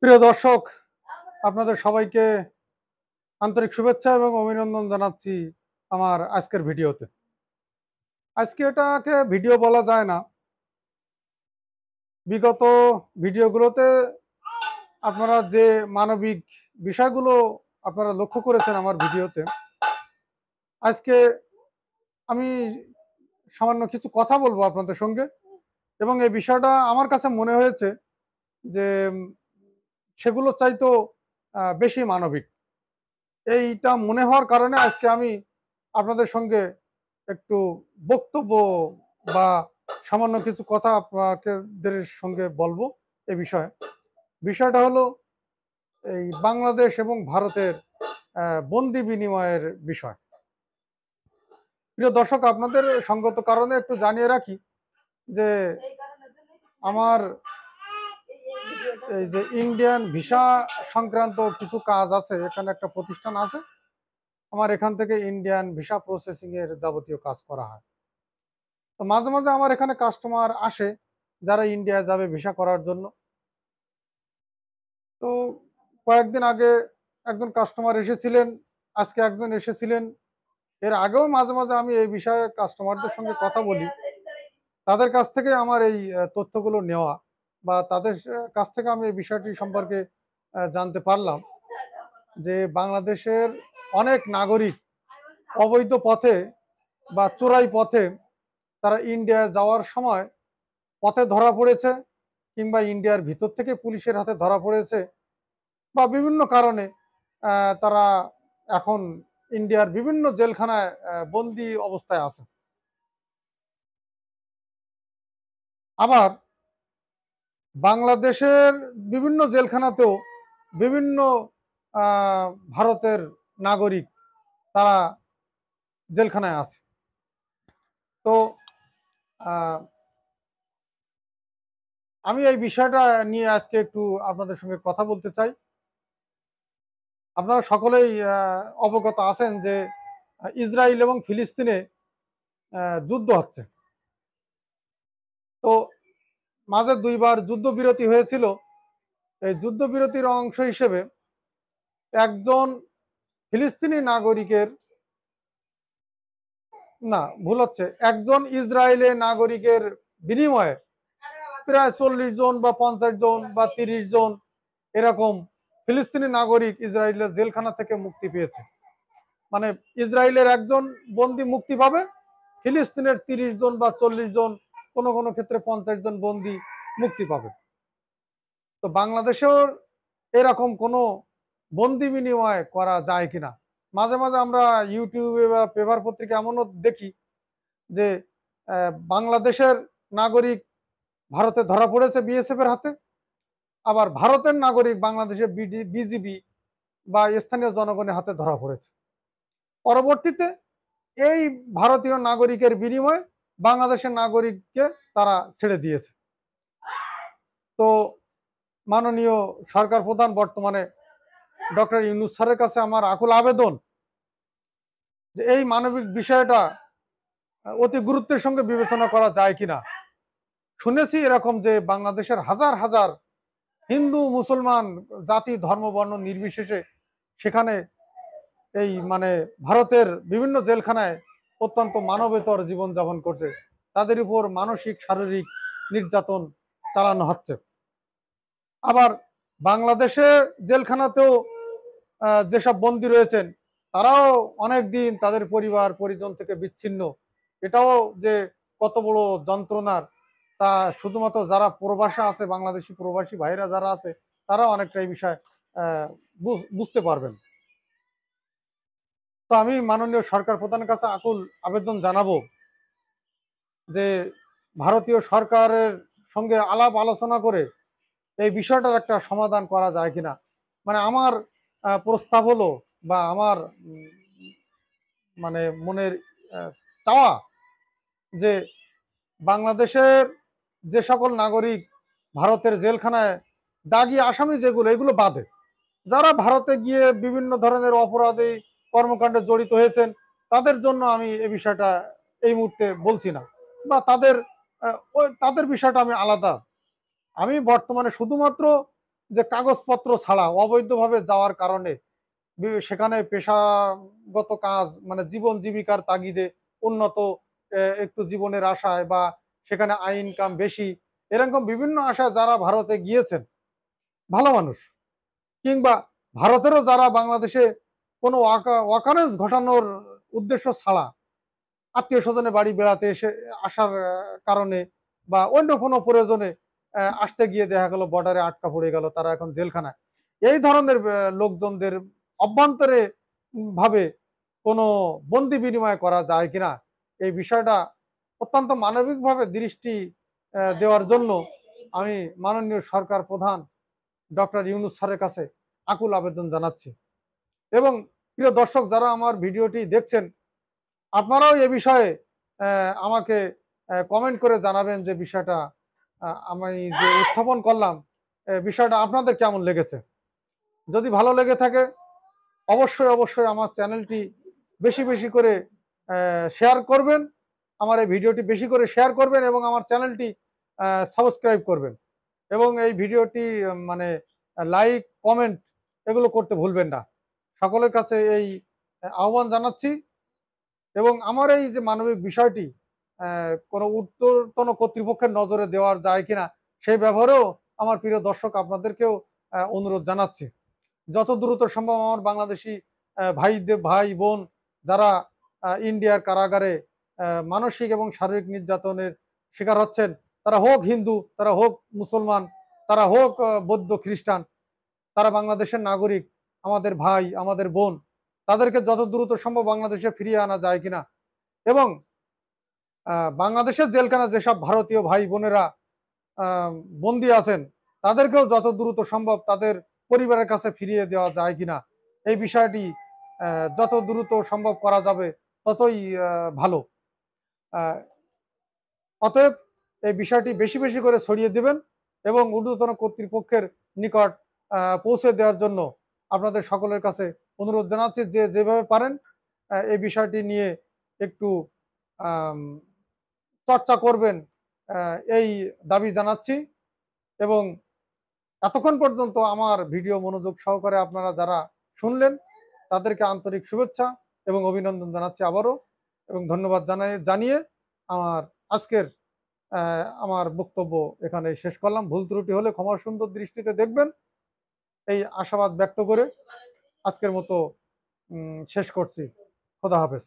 প্রিয় দর্শক, আপনাদের সবাইকে আন্তরিক শুভেচ্ছা এবং অভিনন্দন জানাচ্ছি আমার আজকের ভিডিওতে। আজকে এটাকে ভিডিও বলা যায় না। বিগত ভিডিওগুলোতে আপনারা যে মানবিক বিষয়গুলো আপনারা লক্ষ্য করেছেন আমার ভিডিওতে, আজকে আমি সামান্য কিছু কথা বলবো আপনাদের সঙ্গে। এবং এই বিষয়টা আমার কাছে মনে হয়েছে যে সেগুলো চাইতো বেশি মানবিক। এইটা মনে হওয়ার কারণে আজকে আমি আপনাদের সঙ্গে একটু বক্তব্য বা সামান্য কিছু কথা আপনাদের সঙ্গে বলবো এই বিষয়ে। বিষয়টা হলো এই বাংলাদেশ এবং ভারতের বন্দি বিনিময়ের বিষয়। প্রিয় দর্শক, আপনাদের সঙ্গত কারণে একটু জানিয়ে রাখি যে আমার এই যে ইন্ডিয়ান ভিসা সংক্রান্ত কিছু কাজ আছে, এখানে একটা প্রতিষ্ঠান আছে, আমার এখান থেকে ইন্ডিয়ান ভিসা প্রসেসিং এর যাবতীয় কাজ করা হয়। তো মাঝে মাঝে আমার এখানে কাস্টমার আসে যারা ইন্ডিয়া যাবে ভিসা করার জন্য। তো কয়েকদিন আগে একজন কাস্টমার এসেছিলেন, আজকে একজন এসেছিলেন। এর আগেও মাঝে মাঝে আমি এই বিষয়ে কাস্টমারদের সঙ্গে কথা বলি, তাদের কাছ থেকে আমার এই তথ্যগুলো নেওয়া বা তাদের কাছ থেকে আমি এই বিষয়টি সম্পর্কে জানতে পারলাম যে বাংলাদেশের অনেক নাগরিক অবৈধ পথে বা চোরাই পথে তারা ইন্ডিয়া যাওয়ার সময় পথে ধরা পড়েছে, কিংবা ইন্ডিয়ার ভিতর থেকে পুলিশের হাতে ধরা পড়েছে, বা বিভিন্ন কারণে তারা এখন ইন্ডিয়ার বিভিন্ন জেলখানায় বন্দি অবস্থায় আছে। আবার বাংলাদেশের বিভিন্ন জেলখানাতেও বিভিন্ন ভারতের নাগরিক তারা জেলখানায় আছে। তো আমি এই বিষয়টা নিয়ে আজকে একটু আপনাদের সঙ্গে কথা বলতে চাই। আপনারা সকলেই অবগত আছেন যে ইসরায়েল এবং ফিলিস্তিনে যুদ্ধ হচ্ছে। তো মাঝে দুইবার যুদ্ধবিরতি হয়েছিল। এই যুদ্ধবিরতির অংশ হিসেবে একজন ফিলিস্তিনি নাগরিকের, না ভুল হচ্ছে, একজন ইসরায়েলের নাগরিকের বিনিময়ে প্রায় 40 জন বা 50 জন বা 30 জন এরকম ফিলিস্তিনি নাগরিক ইসরায়েলের জেলখানা থেকে মুক্তি পেয়েছে। মানে ইসরায়েলের একজন বন্দী মুক্তি পাবে, ফিলিস্তিনের 30 জন বা 40 জন, কোনো কোনো ক্ষেত্রে 50 জন বন্দী মুক্তি পাবে। তো বাংলাদেশেও এরকম কোনো বন্দি বিনিময় করা যায় কিনা। মাঝে মাঝে আমরা ইউটিউবে বা পেপার পত্রিকা এমনও দেখি যে বাংলাদেশের নাগরিক ভারতে ধরা পড়েছে বিএসএফ এর হাতে, আবার ভারতের নাগরিক বাংলাদেশের বিজিবি বা স্থানীয় জনগণের হাতে ধরা পড়েছে। পরবর্তীতে এই ভারতীয় নাগরিকের বিনিময়ে বাংলাদেশের নাগরিককে তারা ছেড়ে দিয়েছে। তো মাননীয় সরকার প্রধান বর্তমানে ডক্টর ইউনূস স্যারের কাছে আমার আকুল আবেদন যে এই মানবিক বিষয়টা অতি গুরুত্বের সঙ্গে বিবেচনা করা যায় কিনা। শুনেছি এরকম যে বাংলাদেশের হাজার হাজার হিন্দু মুসলমান জাতি ধর্ম বর্ণ নির্বিশেষে সেখানে এই ভারতের বিভিন্ন জেলখানায় অত্যন্ত মানবেতর জীবনযাপন করছে, তাদের উপর মানসিক শারীরিক নির্যাতন চালানো হচ্ছে। আবার বাংলাদেশে জেলখানাতেও যেসব বন্দী রয়েছেন তারাও অনেক দিন তাদের পরিবার পরিজন থেকে বিচ্ছিন্ন। এটাও যে কত বড় যন্ত্রণার তা শুধুমাত্র যারা প্রবাসে আছে, বাংলাদেশি প্রবাসী ভাইরা যারা আছে, তারা অনেকটা এই বিষয় বুঝতে পারবেন। তো আমি মাননীয় সরকার প্রধানের কাছে আকুল আবেদন জানাবো যে ভারতীয় সরকারের সঙ্গে আলাপ আলোচনা করে এই বিষয়টার একটা সমাধান করা যায় কিনা। আমার প্রস্তাব হলো বা আমার মনের চাওয়া যে বাংলাদেশের যে সকল নাগরিক ভারতের জেলখানায় দাগি আসামি যেগুলো, এগুলো বাদে যারা ভারতে গিয়ে বিভিন্ন ধরনের অপরাধী কর্মকাণ্ডে জড়িত হয়েছেন তাদের জন্য আমি এই বিষয়টা এই মুহূর্তে বলছি না, বা তাদের বিষয়টা আমি আলাদা। আমি বর্তমানে শুধুমাত্র যে কাগজপত্র ছাড়া অবৈধভাবে যাওয়ার কারণে সেখানে পেশাগত কাজ মানে জীবন জীবিকার তাগিদে উন্নত একটু জীবনের আশায় বা সেখানে আয় ইনকাম বেশি এরকম বিভিন্ন আশায় যারা ভারতে গিয়েছেন ভালো মানুষ, কিংবা ভারতেরও যারা বাংলাদেশে কোনো ওয়াকারেন্স ঘটানোর উদ্দেশ্য ছাড়া আত্মীয় স্বজনের বাড়ি বেড়াতে এসে আসার কারণে বা অন্য কোনো প্রয়োজনে আসতে গিয়ে দেখা গেল বর্ডারে আটকা পড়ে গেল, তারা এখন জেলখানায়। এই ধরনের লোকজনদের অভ্যন্তরে ভাবে কোনো বন্দি বিনিময় করা যায় কিনা এই বিষয়টা অত্যন্ত মানবিকভাবে দৃষ্টি দেওয়ার জন্য আমি মাননীয় সরকার প্রধান ডক্টর ইউনূস স্যারের কাছে আকুল আবেদন জানাচ্ছি। এবং প্রিয় দর্শক যারা আমার ভিডিওটি দেখছেন, আপনারাও এ বিষয়ে আমাকে কমেন্ট করে জানাবেন যে বিষয়টা আমি যে উত্থাপন করলাম বিষয়টা আপনাদের কেমন লেগেছে। যদি ভালো লেগে থাকে অবশ্যই অবশ্যই আমার চ্যানেলটি বেশি বেশি করে শেয়ার করবেন, আমার এই ভিডিওটি বেশি করে শেয়ার করবেন এবং আমার চ্যানেলটি সাবস্ক্রাইব করবেন এবং এই ভিডিওটি মানে লাইক কমেন্ট এগুলো করতে ভুলবেন না। সকলের কাছে এই আহ্বান জানাচ্ছি। এবং আমার এই যে মানবিক বিষয়টি কোনো ঊর্ধ্বতন কর্তৃপক্ষের নজরে দেওয়ার যায় কিনা সেই ব্যাপারেও আমার প্রিয় দর্শক আপনাদেরকেও অনুরোধ জানাচ্ছি। যত দ্রুত সম্ভব আমার বাংলাদেশি ভাই বোন যারা ইন্ডিয়ার কারাগারে মানসিক এবং শারীরিক নির্যাতনের শিকার হচ্ছেন, তারা হোক হিন্দু, তারা হোক মুসলমান, তারা হোক বৌদ্ধ খ্রিস্টান, তারা বাংলাদেশের নাগরিক, আমাদের ভাই আমাদের বোন, তাদেরকে যত দ্রুত সম্ভব বাংলাদেশে ফিরিয়ে আনা যায় কিনা এবং বাংলাদেশের জেলখানা যেসব ভারতীয় ভাই বোনেরা বন্দী আছেন তাদেরকেও যত দ্রুত সম্ভব তাদের পরিবারের কাছে ফিরিয়ে দেওয়া যায় কিনা এই বিষয়টি যত দ্রুত সম্ভব করা যাবে ততই ভালো। অতএব এই বিষয়টি বেশি বেশি করে ছড়িয়ে দিবেন এবং ঊর্ধ্বতন কর্তৃপক্ষের নিকট পৌঁছে দেওয়ার জন্য আপনাদের সকলের কাছে অনুরোধ জানাচ্ছি যে যেভাবে পারেন এই বিষয়টি নিয়ে একটু চর্চা করবেন এই দাবি জানাচ্ছি। এবং এতক্ষণ পর্যন্ত আমার ভিডিও মনোযোগ সহকারে আপনারা যারা শুনলেন তাদেরকে আন্তরিক শুভেচ্ছা এবং অভিনন্দন জানাচ্ছি আবারও এবং ধন্যবাদ জানিয়ে আমার আজকের আমার বক্তব্য এখানে শেষ করলাম। ভুল ত্রুটি হলে ক্ষমা সুন্দর দৃষ্টিতে দেখবেন এই আশাবাদ ব্যক্ত করে আজকের মতো শেষ করছি। খোদা হাফেজ।